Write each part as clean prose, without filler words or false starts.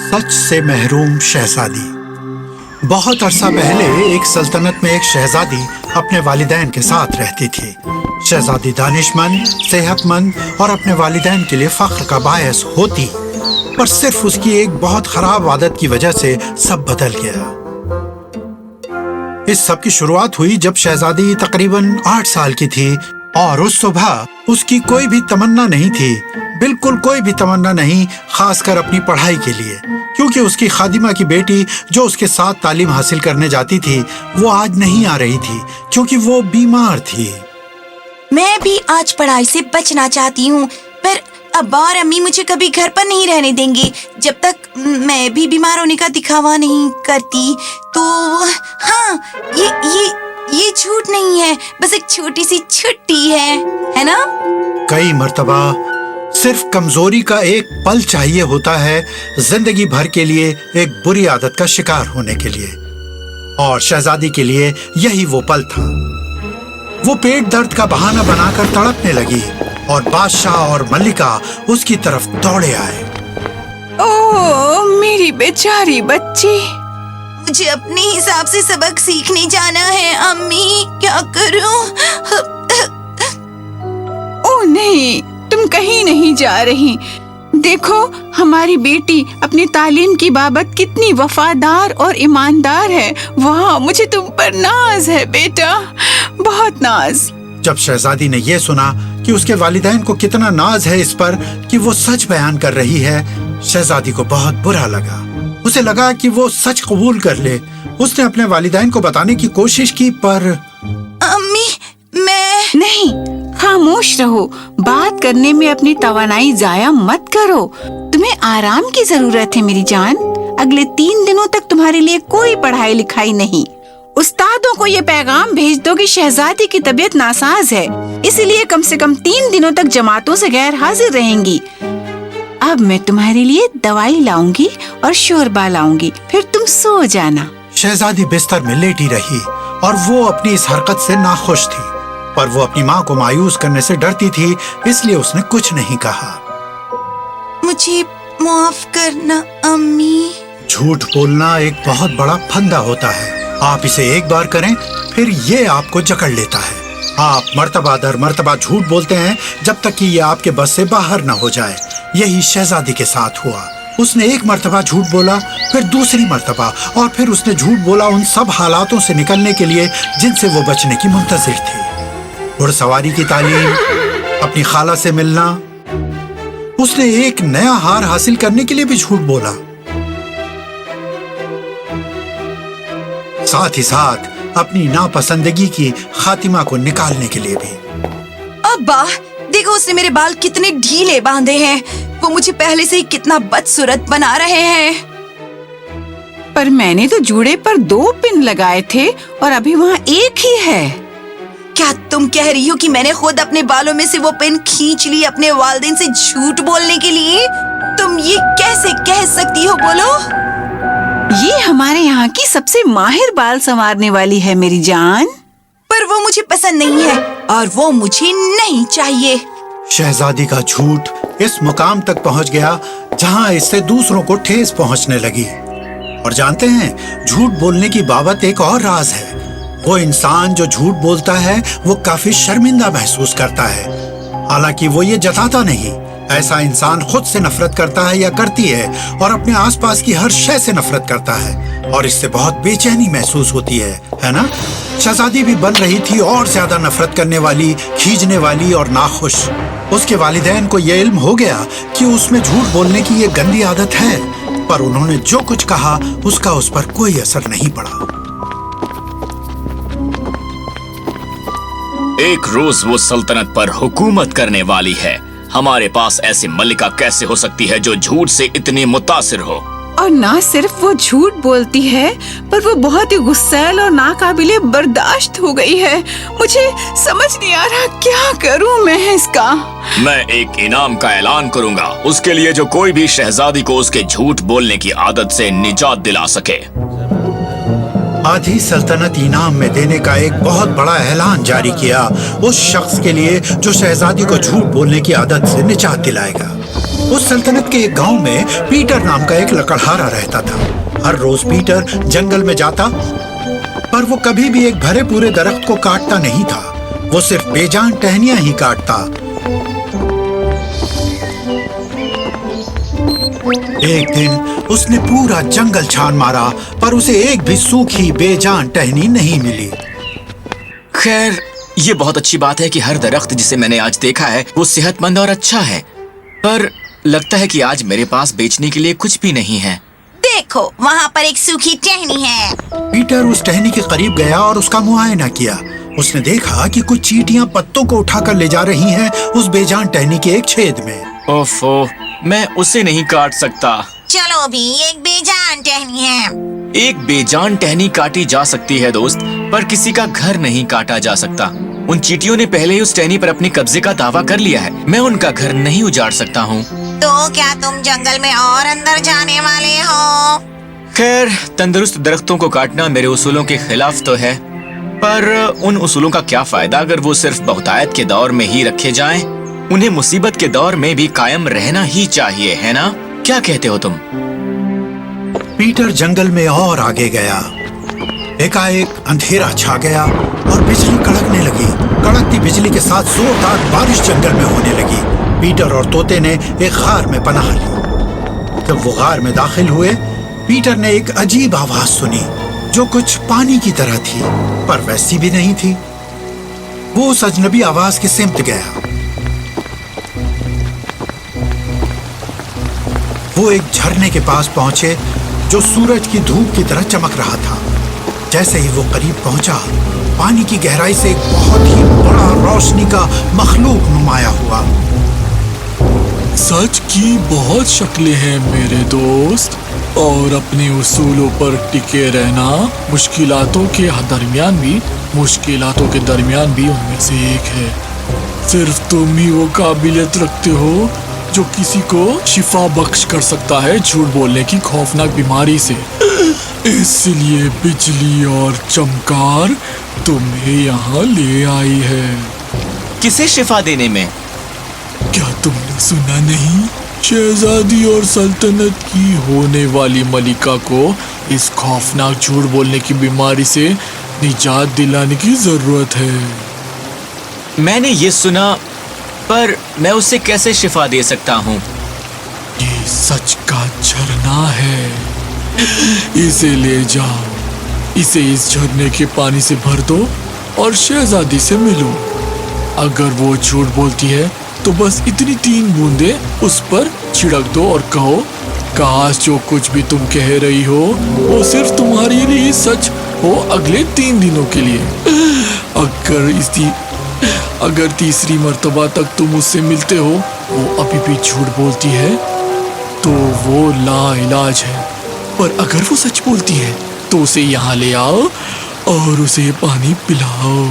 सच से महरूम शहजादी। बहुत अरसा पहले एक सल्तनत में एक शहजादी अपने वालिदैन के साथ रहती थी। शहजादी दानिशमंद, सेहतमंद और अपने वालिदैन के लिए फख्र का बायस होती, पर सिर्फ उसकी एक बहुत खराब आदत की वजह से सब बदल गया। इस सब की शुरुआत हुई जब शहजादी तकरीबन 8 साल की थी और उस सुबह उसकी कोई भी तमन्ना नहीं थी, बिल्कुल कोई भी तमन्ना नहीं, खासकर अपनी पढ़ाई के लिए, क्योंकि उसकी खादिमा की बेटी जो उसके साथ तालीम हासिल करने जाती थी वो आज नहीं आ रही थी क्योंकि वो बीमार थी। मैं भी आज पढ़ाई से बचना चाहती हूँ, पर अब्बा और अम्मी मुझे कभी घर पर नहीं रहने देंगे जब तक मैं भी बीमार होने का दिखावा नहीं करती। तो हाँ, ये झूठ नहीं है, बस एक छोटी सी छुट्टी है ना? कई मर्तबा सिर्फ कमजोरी का एक पल चाहिए होता है जिंदगी भर के लिए एक बुरी आदत का शिकार होने के लिए, और शहजादी के लिए यही वो पल था। वो पेट दर्द का बहाना बनाकर तड़पने लगी और बादशाह और मल्लिका उसकी तरफ दौड़े आए। ओह, मेरी बेचारी बच्ची। मुझे अपने हिसाब से सबक सीखने जाना है अम्मी, क्या करूं? ओह नहीं, तुम कहीं नहीं जा रही। देखो, हमारी बेटी अपनी तालीम की बाबत कितनी वफादार और ईमानदार है। वाह, मुझे तुम पर नाज है बेटा, बहुत नाज। जब शहजादी ने यह सुना कि उसके वालिदैन को कितना नाज है इस पर कि वो सच बयान कर रही है, शहजादी को बहुत बुरा लगा। उसे लगा कि वो सच कबूल कर ले। उसने अपने वालिदैन को बताने की कोशिश की, पर अम्मी, मैं नहीं, खामोश रहो। बात करने में अपनी तवानाई जाया मत करो। तुम्हें आराम की जरूरत है मेरी जान। अगले 3 दिनों तक तुम्हारे लिए कोई पढ़ाई लिखाई नहीं। उस्तादों को ये पैगाम भेज दो कि शहजादी की तबीयत नासाज है, इसलिए कम से कम 3 दिनों तक जमातों से गैर हाजिर रहेंगी। अब मैं तुम्हारे लिए दवाई लाऊंगी और शोरबा लाऊंगी, फिर तुम सो जाना। शहजादी बिस्तर में लेटी रही और वो अपनी इस हरकत से नाखुश थी, पर वो अपनी माँ को मायूस करने से डरती थी, इसलिए उसने कुछ नहीं कहा। मुझे माफ करना अम्मी। झूठ बोलना एक बहुत बड़ा फंदा होता है। आप इसे एक बार करें, फिर ये आपको जकड़ लेता है। आप मर्तबा दर मर्तबा झूठ बोलते हैं जब तक कि ये आपके बस से बाहर न हो जाए। यही शहजादी के साथ हुआ। उसने एक मर्तबा झूठ बोला, फिर दूसरी मर्तबा, और फिर उसने झूठ बोला उन सब हालातों से निकलने के लिए जिनसे वो बचने की मुंतजिर थी। घुड़सवारी की तालीम, अपनी खाला से मिलना, उसने एक नया हार हासिल करने के लिए भी झूठ बोला, साथ ही साथ अपनी नापसंदगी की खातिमा को निकालने के लिए भी। अब्बा, देखो उसने मेरे बाल कितने ढीले बांधे हैं। वो मुझे पहले से ही कितना बदसूरत बना रहे हैं। पर मैंने तो जूड़े पर 2 पिन लगाए थे और अभी वहाँ 1 ही है। क्या तुम कह रही हो कि मैंने खुद अपने बालों में से वो पिन खींच ली अपने वालिदैन से झूठ बोलने के लिए? तुम ये कैसे कह सकती हो, बोलो? ये हमारे यहाँ की सबसे माहिर बाल संवारने वाली है मेरी जान। पर वो मुझे पसंद नहीं है और वो मुझे नहीं चाहिए। शहजादी का झूठ इस मुकाम तक पहुंच गया जहां इससे दूसरों को ठेस पहुंचने लगी। और जानते हैं, झूठ बोलने की बाबत एक और राज है। वो इंसान जो झूठ बोलता है वो काफी शर्मिंदा महसूस करता है, हालांकि वो ये जताता नहीं। ऐसा इंसान खुद से नफरत करता है या करती है और अपने आसपास की हर शय से नफरत करता है, और इससे बहुत बेचैनी महसूस होती है ना? शहजादी भी बन रही थी और ज्यादा नफरत करने वाली, खींचने वाली और नाखुश। उसके वालिदैन को यह इल्म हो गया कि उसमें झूठ बोलने की ये गंदी आदत है, पर उन्होंने जो कुछ कहा उसका उस पर कोई असर नहीं पड़ा। एक रोज वो सल्तनत पर हुकूमत करने वाली है। हमारे पास ऐसी मल्लिका कैसे हो सकती है जो झूठ से इतनी मुतासिर हो? और ना सिर्फ वो झूठ बोलती है, पर वो बहुत ही गुस्सैल और नाकाबिले बर्दाश्त हो गई है। मुझे समझ नहीं आ रहा क्या करूं मैं इसका। मैं एक इनाम का ऐलान करूंगा, उसके लिए जो कोई भी शहजादी को उसके झूठ बोलने की आदत से निजात दिला सके। आधी सल्तनत इनाम में देने का एक बहुत बड़ा ऐलान जारी किया उस शख्स के लिए जो शहजादी को झूठ बोलने की आदत से निजात दिलाएगा। उस सल्तनत के एक गांव में पीटर नाम का एक लकड़हारा रहता था। हर रोज पीटर जंगल में जाता, पर वो कभी भी एक भरे पूरे दरख्त को काटता नहीं था। वो सिर्फ बेजान टहनियां ही काटता। एक दिन उसने पूरा जंगल छान मारा, पर उसे एक भी सूखी बेजान टहनी नहीं मिली। खैर, ये बहुत अच्छी बात है कि हर दरख्त जिसे मैंने आज देखा है वो सेहतमंद और अच्छा है, पर लगता है कि आज मेरे पास बेचने के लिए कुछ भी नहीं है। देखो, वहाँ पर एक सूखी टहनी है। पीटर उस टहनी के करीब गया और उसका मुआयना किया। उसने देखा कि कुछ चींटियां पत्तों को उठाकर ले जा रही हैं उस बेजान टहनी के एक छेद में। ओफो, मैं उसे नहीं काट सकता। चलो भी, एक बेजान टहनी है। एक बेजान टहनी काटी जा सकती है दोस्त, पर किसी का घर नहीं काटा जा सकता। उन चींटियों ने पहले ही उस टहनी पर अपने कब्जे का दावा कर लिया है। मैं उनका घर नहीं उजाड़ सकता हूँ। तो क्या तुम जंगल में और अंदर जाने वाले हो? खैर, तंदुरुस्त दरख्तों को काटना मेरे उसूलों के खिलाफ तो है, पर उन उसूलों का क्या फायदा अगर वो सिर्फ बहुतायत के दौर में ही रखे जाएं? उन्हें मुसीबत के दौर में भी कायम रहना ही चाहिए, है ना? क्या कहते हो तुम? पीटर जंगल में और आगे गया। एकाएक अंधेरा छा गया और बिजली कड़कने लगी। कड़कती बिजली के साथ जोरदार बारिश जंगल में होने लगी। पीटर और तोते ने एक गार में पनाह ली। जब वो गार में दाखिल हुए, पीटर ने एक अजीब आवाज सुनी जो कुछ पानी की तरह थी, पर वैसी भी नहीं थी। वो उस अजनबी आवाज के सिमट गया। वो एक झरने के पास पहुंचे जो सूरज की धूप की तरह चमक रहा था। जैसे ही वो करीब पहुंचा, पानी की गहराई से एक बहुत ही बड़ा रोशनी का मखलूक नुमाया हुआ। सच की बहुत शक्लें हैं मेरे दोस्त, और अपने उसूलों पर टिके रहना मुश्किलातों के दरमियान भी उनमें से एक है। सिर्फ तुम ही वो काबिलियत रखते हो जो किसी को शिफा बख्श कर सकता है झूठ बोलने की खौफनाक बीमारी से। इसलिए बिजली और चमकार तुम्हें यहाँ ले आई है। किसे शिफा देने में? क्या तुमने सुना नहीं? शहजादी और सल्तनत की होने वाली मलिका को इस खौफनाक झूठ बोलने की बीमारी से निजात दिलाने की जरूरत है। मैंने ये सुना, पर मैं उसे कैसे शिफा दे सकता हूँ? ये सच का झरना है, इसे ले जाओ। इसे इस झरने के पानी से भर दो और शहजादी से मिलो। अगर वो झूठ बोलती है तो बस इतनी 3 बूंदे उस पर छिड़क दो और कहो, काश जो कुछ भी तुम कह रही हो वो सिर्फ तुम्हारे लिए सच हो अगले 3 दिनों के लिए। अगर तीसरी मर्तबा तक तुम उससे मिलते हो वो अभी भी झूठ बोलती है तो वो लाइलाज है, पर अगर वो सच बोलती है तो उसे यहाँ ले आओ और उसे पानी पिलाओ।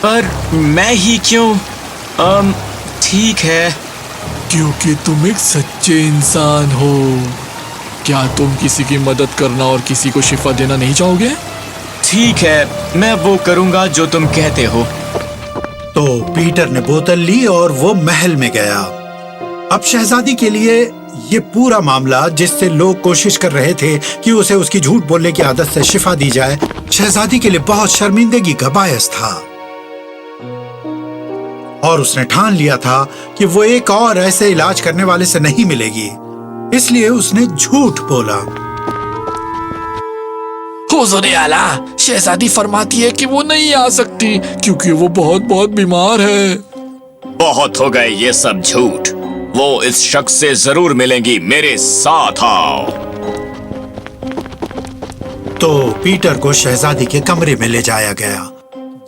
पर मैं ही क्यों? ठीक है। क्योंकि तुम एक सच्चे इंसान हो। क्या तुम किसी की मदद करना और किसी को शिफा देना नहीं चाहोगे? ठीक है, मैं वो करूँगा जो तुम कहते हो। तो पीटर ने बोतल ली और वो महल में गया। अब शहजादी के लिए ये पूरा मामला, जिससे लोग कोशिश कर रहे थे कि उसे उसकी झूठ बोलने की आदत से शिफा दी जाए, शहजादी के लिए बहुत शर्मिंदगी का बायस था। और उसने ठान लिया था कि वो एक और ऐसे इलाज करने वाले से नहीं मिलेगी, इसलिए उसने झूठ बोला। हुज़ूर आला, शहजादी फरमाती है कि वो नहीं आ सकती क्योंकि वो बहुत बीमार है। बहुत हो गए ये सब झूठ। वो इस शख्स से जरूर मिलेंगी, मेरे साथ आओ। तो पीटर को शहजादी के कमरे में ले जाया गया,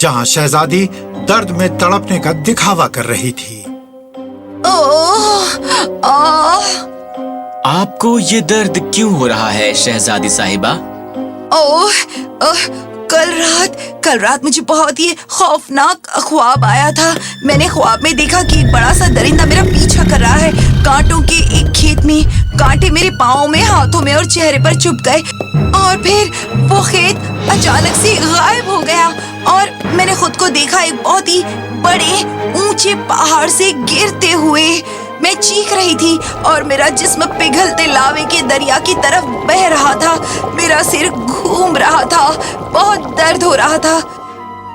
जहां शहजादी दर्द में तड़पने का दिखावा कर रही थी। आपको ये दर्द क्यों हो रहा है शहजादी साहिबा? कल रात मुझे बहुत ही खौफनाक ख्वाब आया था। मैंने ख्वाब में देखा कि एक बड़ा सा दरिंदा मेरा पीछा कर रहा है। कांटों के एक खेत में कांटे मेरे पाँव में, हाथों में और चेहरे पर चुभ गए, और फिर वो खेत अचानक से गायब हो गया اور میں نے خود کو دیکھا ایک بہت ہی بڑے اونچے پہاڑ سے گرتے ہوئے. میں چیخ رہی تھی اور میرا جسم پگھلتے لاوے کے دریا کی طرف بہ رہا تھا. میرا سر گھوم رہا تھا, بہت درد ہو رہا تھا.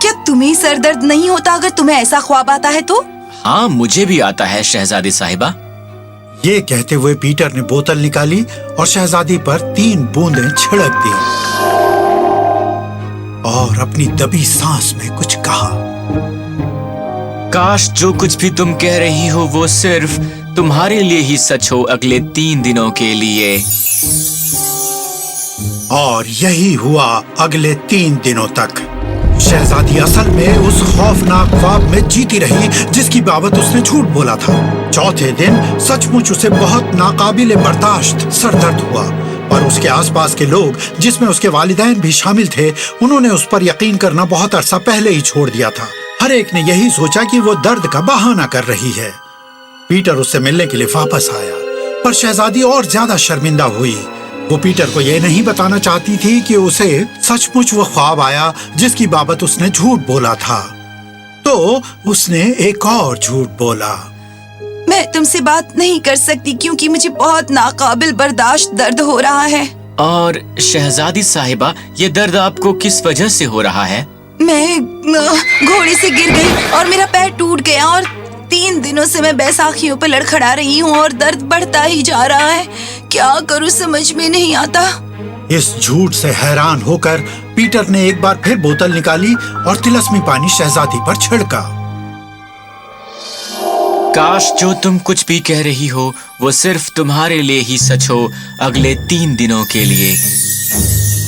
کیا تمہیں سر درد نہیں ہوتا اگر تمہیں ایسا خواب آتا ہے تو؟ ہاں مجھے بھی آتا ہے شہزادی صاحبہ. یہ کہتے ہوئے پیٹر نے بوتل نکالی اور شہزادی پر 3 بوندیں چھڑک دی اور اپنی دبی سانس میں کچھ کہا. کاش جو کچھ بھی تم کہہ رہی ہو وہ صرف تمہارے لیے ہی سچ ہو اگلے 3 دنوں کے لیے. اور یہی ہوا اگلے 3 دنوں تک. شہزادی اصل میں اس خوفناک خواب میں جیتی رہی جس کی بابت اس نے جھوٹ بولا تھا. چوتھے دن سچ مچ اسے بہت ناقابل برداشت سر درد ہوا اور اس کے آس پاس کے لوگ جس میں اس کے والدین بھی شامل تھے انہوں نے اس پر یقین کرنا بہت عرصہ پہلے ہی چھوڑ دیا تھا. ہر ایک نے یہی سوچا کہ وہ درد کا بہانہ کر رہی ہے. پیٹر اس سے ملنے کے لیے واپس آیا پر شہزادی اور زیادہ شرمندہ ہوئی. وہ پیٹر کو یہ نہیں بتانا چاہتی تھی کہ اسے سچ مچ وہ خواب آیا جس کی بابت اس نے جھوٹ بولا تھا. تو اس نے ایک اور جھوٹ بولا. میں تم سے بات نہیں کر سکتی کیونکہ مجھے بہت ناقابل برداشت درد ہو رہا ہے. اور شہزادی صاحبہ یہ درد آپ کو کس وجہ سے ہو رہا ہے؟ میں گھوڑے سے گر گئی اور میرا پیر ٹوٹ گیا اور 3 دنوں سے میں بیساکھیوں پہ لڑکھڑا رہی ہوں اور درد بڑھتا ہی جا رہا ہے. کیا کروں سمجھ میں نہیں آتا. اس جھوٹ سے حیران ہو کر پیٹر نے ایک بار پھر بوتل نکالی اور طلسمی پانی شہزادی پر چھڑکا. کاش جو تم کچھ بھی کہہ رہی ہو وہ صرف تمہارے لیے ہی سچ ہو اگلے 3 دنوں کے لیے.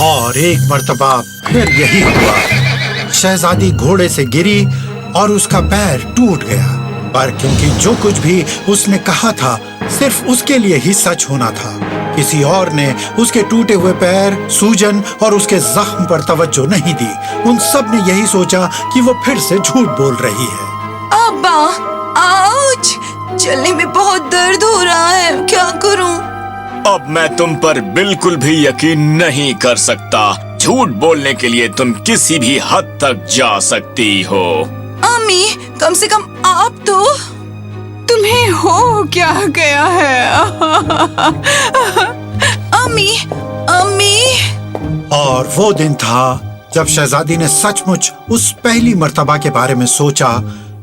اور ایک مرتبہ پھر یہی ہوا. شہزادی گھوڑے سے گری اور اس کا پیر ٹوٹ گیا پر کیونکہ جو کچھ بھی اس نے کہا تھا صرف اس کے لیے ہی سچ ہونا تھا. کسی اور نے اس کے ٹوٹے ہوئے پیر, سوجن اور اس کے زخم پر توجہ نہیں دی. ان سب نے یہی سوچا کہ وہ پھر سے جھوٹ بول رہی ہے. ابا آؤچ, چلنے میں بہت درد ہو رہا ہے, کیا کروں؟ اب میں تم پر بالکل بھی یقین نہیں کر سکتا. جھوٹ بولنے کے لیے تم کسی بھی حد تک جا سکتی ہو. امی کم سے کم آپ تو. تمہیں ہو کیا گیا ہے؟ امی امی. اور وہ دن تھا جب شہزادی نے سچ مچ اس پہلی مرتبہ کے بارے میں سوچا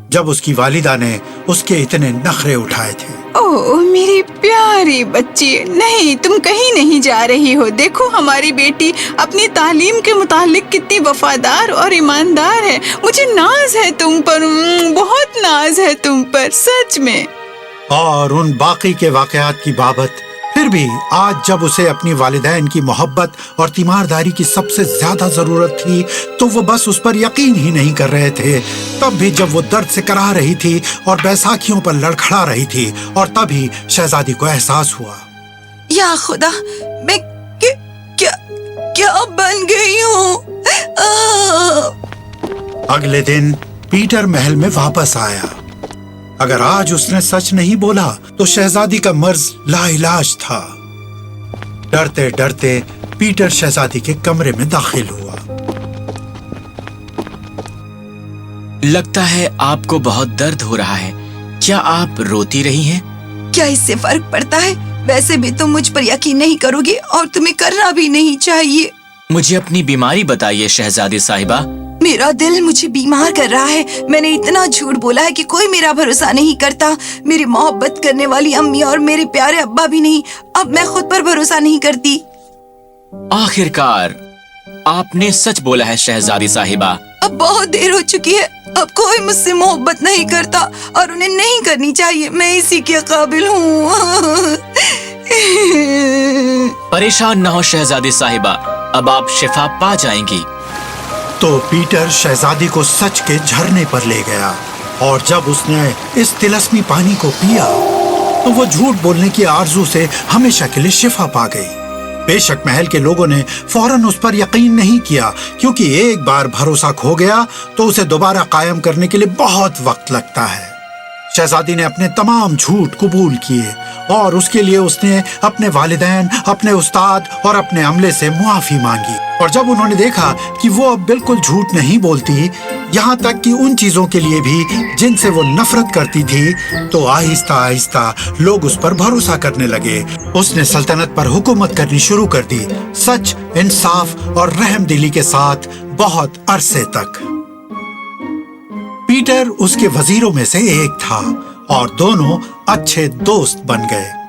جب اس کی والدہ نے اس کے اتنے نخرے اٹھائے تھے. اوہ میری پیاری بچی, نہیں تم کہیں نہیں جا رہی ہو. دیکھو ہماری بیٹی اپنی تعلیم کے متعلق کتنی وفادار اور ایماندار ہے. مجھے ناز ہے تم پر, بہت ناز ہے تم پر سچ میں. اور ان باقی کے واقعات کی بابت پھر بھی آج جب اسے اپنی والدین کی محبت اور تیمارداری کی سب سے زیادہ ضرورت تھی تو وہ بس اس پر یقین ہی نہیں کر رہے تھے. تب بھی جب وہ درد سے کراہ رہی تھی اور بیساکھیوں پر لڑکھڑا رہی تھی اور تبھی شہزادی کو احساس ہوا, یا خدا, میں کیا بن گئی ہوں. اگلے دن پیٹر محل میں واپس آیا. اگر آج اس نے سچ نہیں بولا تو شہزادی کا مرض لا علاج تھا. ڈرتے ڈرتے پیٹر شہزادی کے کمرے میں داخل ہوا. لگتا ہے آپ کو بہت درد ہو رہا ہے. کیا آپ روتی رہی ہیں؟ کیا اس سے فرق پڑتا ہے؟ ویسے بھی تم مجھ پر یقین نہیں کرو گے اور تمہیں کرنا بھی نہیں چاہیے. مجھے اپنی بیماری بتائیے شہزادی صاحبہ. میرا دل مجھے بیمار کر رہا ہے. میں نے اتنا جھوٹ بولا ہے کہ کوئی میرا بھروسہ نہیں کرتا. میری محبت کرنے والی امی اور میرے پیارے ابا بھی نہیں. اب میں خود پر بھروسہ نہیں کرتی. آخرکار آپ نے سچ بولا ہے شہزادی صاحبہ. اب بہت دیر ہو چکی ہے. اب کوئی مجھ سے محبت نہیں کرتا اور انہیں نہیں کرنی چاہیے. میں اسی کے قابل ہوں. پریشان نہ ہو شہزادی صاحبہ, اب آپ شفا پا جائیں گی. تو پیٹر شہزادی کو سچ کے جھرنے پر لے گیا اور جب اس نے اس طلسمی پانی کو پیا تو وہ جھوٹ بولنے کی آرزو سے ہمیشہ کے لیے شفا پا گئی. بے شک محل کے لوگوں نے فوراً اس پر یقین نہیں کیا کیونکہ ایک بار بھروسہ کھو گیا تو اسے دوبارہ قائم کرنے کے لیے بہت وقت لگتا ہے. شہزادی نے اپنے تمام جھوٹ قبول کیے और उसके लिए उसने अपने वालिदैन, अपने उस्ताद और अपने अमले से मुआफी मांगी। और जब उन्होंने देखा कि वो अब बिल्कुल झूठ नहीं बोलती, यहाँ तक कि उन चीजों के लिए भी जिनसे वो नफरत करती थी, तो आहिस्ता आहिस्ता लोग उस पर भरोसा करने लगे। उसने सल्तनत पर हुकूमत करनी शुरू कर दी, सच, इंसाफ और रहमदिली के साथ बहुत अरसे तक। पीटर उसके वजीरों में से एक था और दोनों अच्छे दोस्त बन गए।